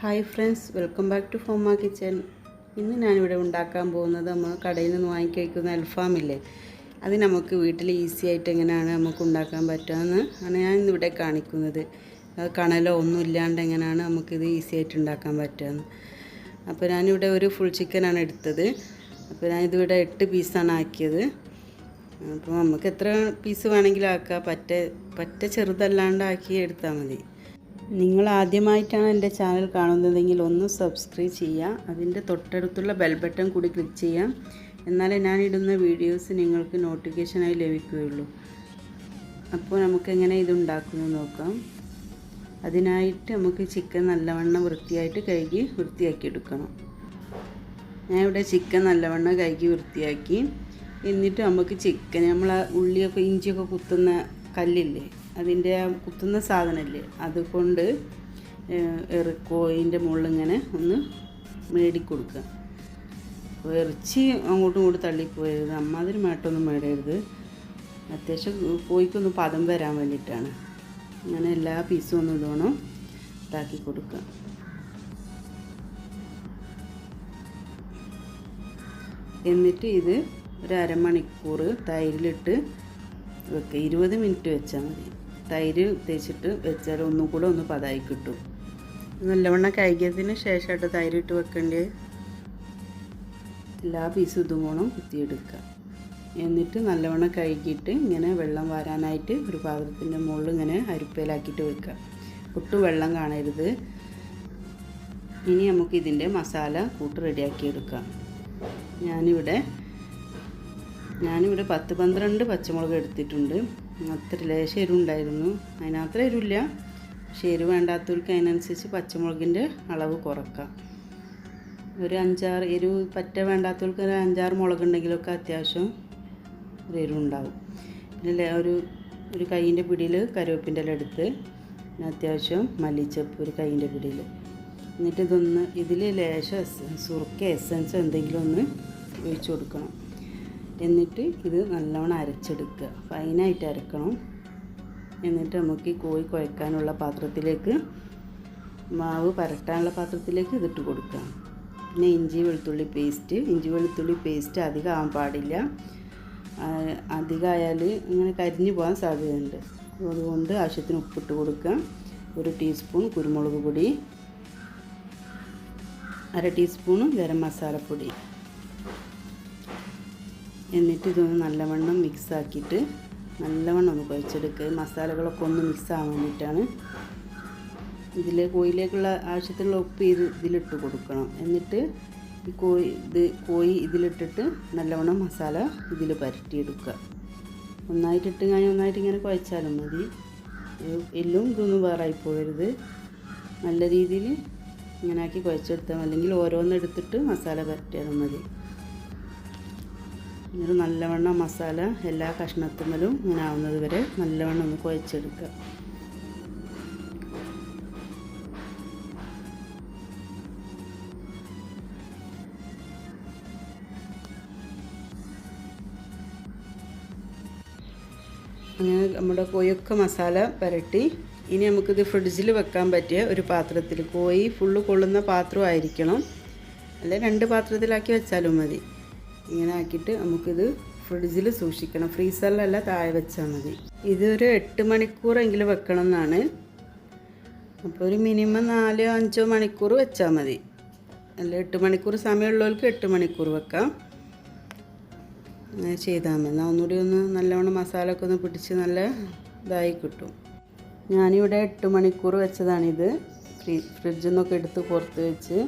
Hi friends, welcome back to Foma kitchen. ഇന്ന് ഞാനിവിടെ ഉണ്ടാക്കാൻ പോകുന്നത് നമ്മൾ കടയിൽ നിന്ന് വാങ്ങിക്കഴിക്കുന്ന അൽഫാമില്ലേ, അത് നമുക്ക് വീട്ടിൽ ഈസി ആയിട്ട് എങ്ങനെയാണ് നമുക്ക് ഉണ്ടാക്കാൻ പറ്റുകയെന്ന് ആണ് ഞാൻ ഇന്നിവിടെ കാണിക്കുന്നത്. അത് കണലോ ഒന്നും ഇല്ലാണ്ട് എങ്ങനെയാണ് നമുക്കിത് ഈസി ആയിട്ട് ഉണ്ടാക്കാൻ പറ്റുകയെന്ന്. അപ്പോൾ ഞാനിവിടെ ഒരു ഫുൾ ചിക്കനാണ് എടുത്തത്. അപ്പോൾ ഞാനിതിവിടെ 8 പീസാണ് ആക്കിയത്. അപ്പോൾ നമുക്ക് എത്ര പീസ് വേണമെങ്കിലും ആക്കാം, പറ്റ ചെറുതല്ലാണ്ട് ആക്കി എടുത്താൽ മതി. നിങ്ങൾ ആദ്യമായിട്ടാണ് എൻ്റെ ചാനൽ കാണുന്നതെങ്കിൽ ഒന്ന് സബ്സ്ക്രൈബ് ചെയ്യുക, അതിൻ്റെ തൊട്ടടുത്തുള്ള ബെൽ ബട്ടൺ കൂടി ക്ലിക്ക് ചെയ്യാം. എന്നാലേ ഞാനിടുന്ന വീഡിയോസ് നിങ്ങൾക്ക് നോട്ടിഫിക്കേഷനായി ലഭിക്കുകയുള്ളൂ. അപ്പോൾ നമുക്കെങ്ങനെ ഇതുണ്ടാക്കുന്നത് നോക്കാം. അതിനായിട്ട് നമുക്ക് ചിക്കൻ നല്ലവണ്ണം വൃത്തിയായിട്ട് കഴുകി വൃത്തിയാക്കി എടുക്കണം. ഞാൻ ഇവിടെ ചിക്കൻ നല്ലവണ്ണം കഴുകി വൃത്തിയാക്കി. എന്നിട്ട് നമുക്ക് ചിക്കൻ നമ്മൾ ഉള്ളിയൊക്കെ ഇഞ്ചിയൊക്കെ കുത്തുന്ന കല്ലില്ലേ, അതിൻ്റെ കുത്തുന്ന സാധനമില്ലേ, അതുകൊണ്ട് കോഴിൻ്റെ മുകളിലിങ്ങനെ ഒന്ന് മേടിക്കൊടുക്കുക. ഇറച്ചി അങ്ങോട്ടും ഇങ്ങോട്ടും തള്ളിപ്പോയരുത്, അമ്മാതിരി മാട്ടൊന്നും മേടരുത്. അത്യാവശ്യം കോഴിക്കൊന്ന് പദം വരാൻ വേണ്ടിയിട്ടാണ്. അങ്ങനെ എല്ലാ പീസും ഒന്ന് ഇടണം, ഇതാക്കി കൊടുക്കുക. എന്നിട്ട് ഇത് ഒരു അരമണിക്കൂർ തൈരിലിട്ട് വെക്കുക. 20 മിനിറ്റ് വെച്ചാൽ മതി. തൈര് തേച്ചിട്ട് വെച്ചാൽ ഒന്നും കൂടെ ഒന്ന് പതായി കിട്ടും. നല്ലവണ്ണം കഴുകിയതിന് ശേഷമായിട്ട് തൈരിട്ട് വെക്കേണ്ടത്. എല്ലാ പീസും ഇതും വേണം കുത്തിയെടുക്കുക. എന്നിട്ട് നല്ലവണ്ണം കഴുകിയിട്ട് ഇങ്ങനെ വെള്ളം വാരാനായിട്ട് ഒരു പാത്രത്തിൻ്റെ മുകളിൽ ഇങ്ങനെ അരിപ്പയിലാക്കിയിട്ട് വെക്കുക. ഒട്ടും വെള്ളം കാണരുത്. ഇനി നമുക്ക് ഇതിൻ്റെ മസാല കൂട്ട് റെഡിയാക്കി എടുക്കാം. ഞാനിവിടെ 10-12 പച്ചമുളക് എടുത്തിട്ടുണ്ട്. അത്ര ലേശം എരിവുണ്ടായിരുന്നു, അതിനത്ര എരിവില്ല. പക്ഷേ എരിവ് വേണ്ടാത്തവർക്ക് അതിനനുസരിച്ച് പച്ചമുളകിൻ്റെ അളവ് കുറക്കാം. ഒരു 5-6 എരിവ് പറ്റ വേണ്ടാത്തവർക്ക് ഒരു 5-6 മുളകുണ്ടെങ്കിലൊക്കെ അത്യാവശ്യം ഒരു എരിവുണ്ടാവും. പിന്നെ ഒരു കൈയിൻ്റെ പിടിയിൽ കറിവേപ്പിൻ്റെ ഇല എടുത്ത്, അത്യാവശ്യം മല്ലിച്ചപ്പ് ഒരു കൈയിൻ്റെ പിടിയിൽ. എന്നിട്ട് ഇതിൽ ലേശം സുറുക്ക എസൻസ് എന്തെങ്കിലും ഒന്ന് ഒഴിച്ചു കൊടുക്കണം. എന്നിട്ട് ഇത് നല്ലവണ്ണം അരച്ചെടുക്കുക, ഫൈനായിട്ട് അരക്കണം. എന്നിട്ട് നമുക്ക് ഈ കോഴി കുഴക്കാനുള്ള പാത്രത്തിലേക്ക്, മാവ് പരട്ടാനുള്ള പാത്രത്തിലേക്ക് ഇതിട്ട് കൊടുക്കുക. പിന്നെ ഇഞ്ചി വെളുത്തുള്ളി പേസ്റ്റ് അധികം ആവാൻ പാടില്ല. അധികമായാൽ ഇങ്ങനെ കരിഞ്ഞു പോകാൻ സാധ്യതയുണ്ട്. അതുകൊണ്ട് ആവശ്യത്തിന് ഉപ്പിട്ട് കൊടുക്കുക. 1 ടീസ്പൂൺ കുരുമുളക് പൊടി, 1/2 ടീസ്പൂൺ ഗരം മസാലപ്പൊടി. എന്നിട്ട് ഇതൊന്ന് നല്ലവണ്ണം മിക്സാക്കിയിട്ട് നല്ലവണ്ണം ഒന്ന് കുഴച്ചെടുക്കുക. മസാലകളൊക്കെ ഒന്ന് മിക്സ് ആവാൻ വേണ്ടിയിട്ടാണ്. കോഴിയിലേക്കുള്ള ആവശ്യത്തിനുള്ള ഉപ്പ് ഇതിലിട്ട് കൊടുക്കണം. എന്നിട്ട് ഈ കോഴി ഇതിലിട്ടിട്ട് നല്ലവണ്ണം മസാല ഇതിൽ പരട്ടിയെടുക്കുക. ഒന്നായിട്ടിട്ട് ഒന്നായിട്ട് ഇങ്ങനെ കുഴച്ചാലും മതി. എല്ലാം ഇതൊന്നും വേറായി പോകരുത്. നല്ല രീതിയിൽ ഇങ്ങനെ ആക്കി കുഴച്ചെടുത്താൽ, അല്ലെങ്കിൽ ഓരോന്നെടുത്തിട്ട് മസാല പരട്ടിയാലും മതി. എന്നിട്ട് നല്ലവണ്ണം മസാല എല്ലാ കഷ്ണത്തുമ്മലും ഇങ്ങനെ ആവുന്നത് വരെ നല്ലവണ്ണം ഒന്ന് കുഴച്ചെടുക്കുക. അങ്ങനെ നമ്മുടെ കോഴിയൊക്കെ മസാല പുരട്ടി. ഇനി നമുക്കിത് ഫ്രിഡ്ജിൽ വെക്കാൻ പറ്റിയ ഒരു പാത്രത്തിൽ, കോഴി ഫുള്ള് കൊള്ളുന്ന പാത്രമായിരിക്കണം, അല്ലെ 2 പാത്രത്തിലാക്കി വെച്ചാലും മതി. ഇങ്ങനെ ആക്കിയിട്ട് നമുക്കിത് ഫ്രിഡ്ജിൽ സൂക്ഷിക്കണം. ഫ്രീസറിലല്ല, താഴെ വെച്ചാൽ മതി. ഇതൊരു 8 മണിക്കൂറെങ്കിലും വെക്കണം എന്നാണ്. അപ്പോൾ ഒരു മിനിമം 4-5 മണിക്കൂർ വെച്ചാൽ മതി. അല്ല 8 മണിക്കൂർ സമയമുള്ളവർക്ക് 8 മണിക്കൂർ വെക്കാം. അങ്ങനെ ചെയ്താൽ മതി. എന്നാൽ ഒന്നുകൂടി ഒന്ന് നല്ലവണ്ണം മസാല ഒക്കെ ഒന്ന് പിടിച്ച് നല്ല ഇതായി കിട്ടും. ഞാനിവിടെ 8 മണിക്കൂർ വെച്ചതാണിത്. ഫ്രിഡ്ജിൽ നിന്നൊക്കെ എടുത്ത് പുറത്ത് വെച്ച്.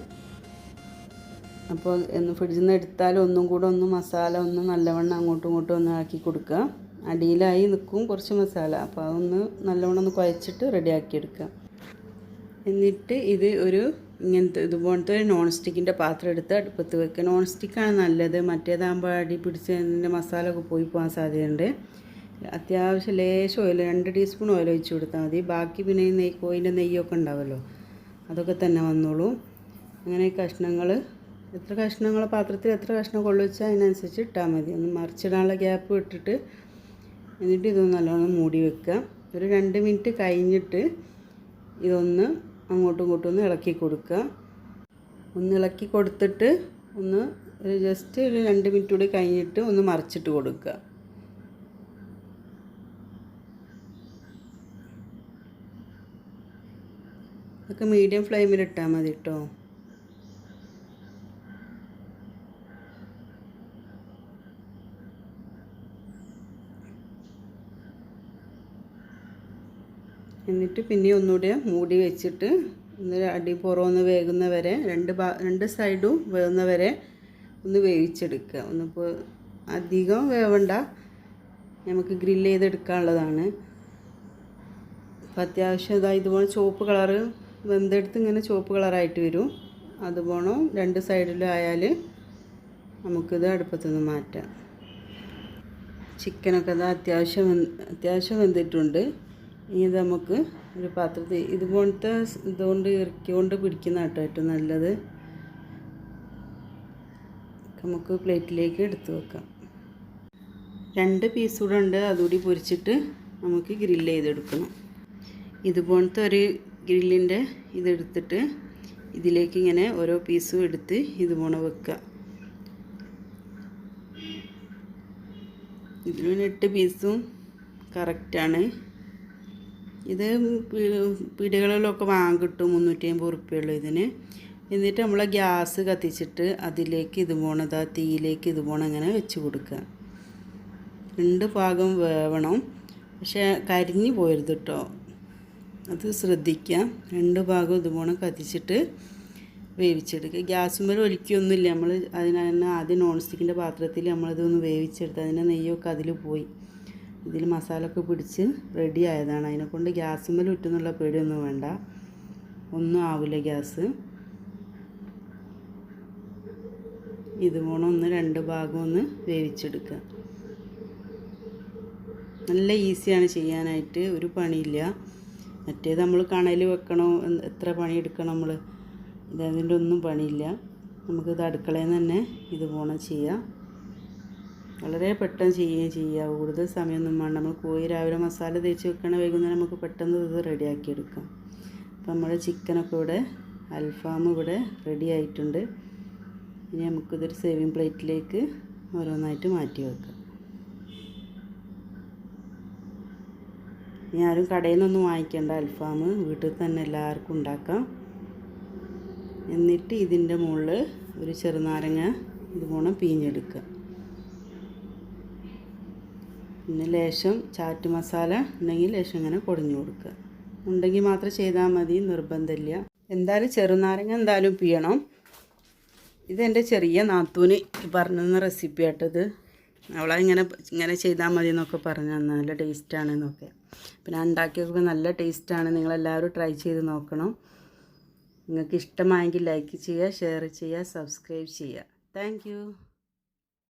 അപ്പോൾ ഫ്രിഡ്ജിൽ നിന്ന് എടുത്താൽ ഒന്നും കൂടെ മസാല നല്ലവണ്ണം അങ്ങോട്ടും ഇങ്ങോട്ടും ഒന്ന് ആക്കി കൊടുക്കുക. അടിയിലായി നിൽക്കും കുറച്ച് മസാല. അപ്പോൾ അതൊന്ന് നല്ലവണ്ണം ഒന്ന് കുഴച്ചിട്ട് റെഡിയാക്കി എടുക്കുക. എന്നിട്ട് ഇത് ഇതുപോലത്തെ ഒരു നോൺ സ്റ്റിക്കിൻ്റെ പാത്രം എടുത്ത് അടുപ്പത്ത് വെക്കുക. നോൺ സ്റ്റിക്കാണ് നല്ലത്. മറ്റേതാകുമ്പോൾ അടി പിടിച്ച് അതിൻ്റെ മസാല ഒക്കെ പോകാൻ സാധ്യതയുണ്ട്. അത്യാവശ്യം ലേശം ഓയിൽ, 2 ടീസ്പൂൺ ഓയിൽ ഒഴിച്ച് കൊടുത്താൽ മതി. ബാക്കി പിന്നെ കോഴിൻ്റെ നെയ്യൊക്കെ ഉണ്ടാവുമല്ലോ, അതൊക്കെ തന്നെ വന്നോളൂ. അങ്ങനെ കഷ്ണങ്ങൾ പാത്രത്തിൽ എത്ര കഷ്ണം കൊള്ളിച്ചാൽ അതിനനുസരിച്ച് ഇട്ടാൽ മതി. ഒന്ന് മറിച്ചിടാനുള്ള ഗ്യാപ്പ് ഇട്ടിട്ട് എന്നിട്ട് ഇതൊന്ന് നല്ലോണം മൂടി വെക്കുക. ഒരു 2 മിനിറ്റ് കഴിഞ്ഞിട്ട് ഇതൊന്ന് അങ്ങോട്ടും ഇങ്ങോട്ടും ഒന്ന് ഇളക്കി കൊടുക്കുക. ഒന്ന് ഇളക്കി കൊടുത്തിട്ട് ഒന്ന് ജസ്റ്റ് ഒരു 2 മിനിറ്റ് കൂടി കഴിഞ്ഞിട്ട് ഒന്ന് മറിച്ചിട്ട് കൊടുക്കുക. ഇതൊക്കെ മീഡിയം ഫ്ലെയിമിൽ ഇട്ടാൽ മതി കേട്ടോ. എന്നിട്ട് പിന്നെ ഒന്നുകൂടി മൂടി വെച്ചിട്ട് ഒന്ന് അടി പുറമൊന്ന് വേകുന്ന വരെ രണ്ട് സൈഡും വേകുന്ന വരെ ഒന്ന് വേവിച്ചെടുക്കുക. ഒന്നിപ്പോൾ അധികം വേവണ്ട, നമുക്ക് ഗ്രില്ല് ചെയ്തെടുക്കാനുള്ളതാണ്. അപ്പോൾ അത്യാവശ്യം ഇതുപോലെ ചുവപ്പ് കളറ് വെന്തെടുത്ത് ഇങ്ങനെ ചുവപ്പ് കളറായിട്ട് വരും. അതുപോലെ 2 സൈഡിലും ആയാൽ നമുക്കിത് അടുപ്പത്തുനിന്ന് മാറ്റാം. ചിക്കനൊക്കെ അത്യാവശ്യം വെന്തിട്ടുണ്ട്. ഇനി ഇത് നമുക്ക് ഒരു പാത്രത്തിൽ ഇതുപോലത്തെ ഇതുകൊണ്ട് ഇറക്കിക്കൊണ്ട് പിടിക്കുന്ന കേട്ടോ ഏറ്റവും നല്ലത്. നമുക്ക് പ്ലേറ്റിലേക്ക് എടുത്ത് വെക്കാം. 2 പീസ് കൂടെ ഉണ്ട്, അതുകൂടി പൊരിച്ചിട്ട് നമുക്ക് ഗ്രില്ല് ചെയ്തെടുക്കണം. ഇതുപോലത്തെ ഒരു ഗ്രില്ലിൻ്റെ ഇതെടുത്തിട്ട് ഇതിലേക്ക് ഇങ്ങനെ ഓരോ പീസും എടുത്ത് ഇതുപോലെ വെക്കുക. ഇതിന് 8 പീസും കറക്റ്റാണ്. ഇത് പീടികകളിലൊക്കെ വാങ്ങാൻ കിട്ടും, 350 ഉറുപ്പ്യയുള്ളൂ ഇതിന്. എന്നിട്ട് നമ്മൾ ഗ്യാസ് കത്തിച്ചിട്ട് അതിലേക്ക് ഇതുപോലെ തീയിലേക്ക് ഇതുപോലെ ഇങ്ങനെ വെച്ച് കൊടുക്കുക. 2 ഭാഗം വേവണം, പക്ഷേ കരിഞ്ഞു പോരുത് കേട്ടോ, അത് ശ്രദ്ധിക്കുക. 2 ഭാഗം ഇതുപോലെ കത്തിച്ചിട്ട് വേവിച്ചെടുക്കുക. ഗ്യാസുമ്മേൽ ഒലിക്കൊന്നുമില്ല. നമ്മൾ അതിനെ ആദ്യം നോൺ സ്റ്റിക്കിൻ്റെ പാത്രത്തിൽ നമ്മളിതൊന്ന് വേവിച്ചെടുത്ത് അതിൻ്റെ നെയ്യൊക്കെ അതിൽ പോയി. ഇതിൽ മസാലയൊക്കെ പിടിച്ച് റെഡി ആയതാണ്. അതിനെക്കൊണ്ട് ഗ്യാസുമ്മേൽ ഉറ്റുന്നുള്ള പേടിയൊന്നും വേണ്ട, ഒന്നും ആവില്ല ഗ്യാസ്. ഇതുപോലെ 2 ഭാഗം ഒന്ന് വേവിച്ചെടുക്കുക. നല്ല ഈസിയാണ് ചെയ്യാനായിട്ട്, ഒരു പണിയില്ല. മറ്റേത് നമ്മൾ കണയിൽ വെക്കണം, എത്ര പണിയെടുക്കണം നമ്മൾ. ഇതിൻ്റെ ഒന്നും പണിയില്ല. നമുക്കിത് അടുക്കളയിൽ നിന്ന് തന്നെ ഇതുപോലെ ചെയ്യാം. വളരെ പെട്ടെന്ന് ചെയ്യുകയും ചെയ്യാം, കൂടുതൽ സമയമൊന്നും വേണ്ട. നമ്മൾ കോഴി രാവിലെ മസാല തേച്ച് വെക്കണ വൈകുന്നേരം നമുക്ക് പെട്ടെന്ന് ഇത് റെഡിയാക്കി എടുക്കാം. അപ്പം നമ്മുടെ ചിക്കനൊക്കെ ഇവിടെ അൽഫാം ഇവിടെ റെഡി ആയിട്ടുണ്ട്. ഇനി നമുക്കിതൊരു സേവിങ് പ്ലേറ്റിലേക്ക് ഓരോന്നായിട്ട് മാറ്റി വെക്കാം. ഇനി ആരും കടയിൽ നിന്നൊന്നും വാങ്ങിക്കേണ്ട, അൽഫാം വീട്ടിൽ തന്നെ എല്ലാവർക്കും ഉണ്ടാക്കാം. എന്നിട്ട് ഇതിൻ്റെ മുകളിൽ ഒരു ചെറുനാരങ്ങ ഇതുപോലെ പിഴിഞ്ഞെടുക്കുക. പിന്നെ ലേശം ചാറ്റ് മസാല ഉണ്ടെങ്കിൽ ലേശം ഇങ്ങനെ പൊടിഞ്ഞു കൊടുക്കുക. ഉണ്ടെങ്കിൽ മാത്രം ചെയ്താൽ മതി, നിർബന്ധമില്ല. എന്തായാലും ചെറുനാരങ്ങ എന്തായാലും പിഴിയണം. ഇതെൻ്റെ ചെറിയ നാത്തൂന് പറഞ്ഞ റെസിപ്പി ആയിട്ടത്. അവളെ ഇങ്ങനെ ചെയ്താൽ മതി എന്നൊക്കെ പറഞ്ഞു തന്നു, നല്ല ടേസ്റ്റാണെന്നൊക്കെ. പിന്നെ ഉണ്ടാക്കിയൊക്കെ നല്ല ടേസ്റ്റാണ്. നിങ്ങളെല്ലാവരും ട്രൈ ചെയ്ത് നോക്കണം. നിങ്ങൾക്ക് ഇഷ്ടമായെങ്കിൽ ലൈക്ക് ചെയ്യുക, ഷെയർ ചെയ്യുക, സബ്സ്ക്രൈബ് ചെയ്യുക. താങ്ക്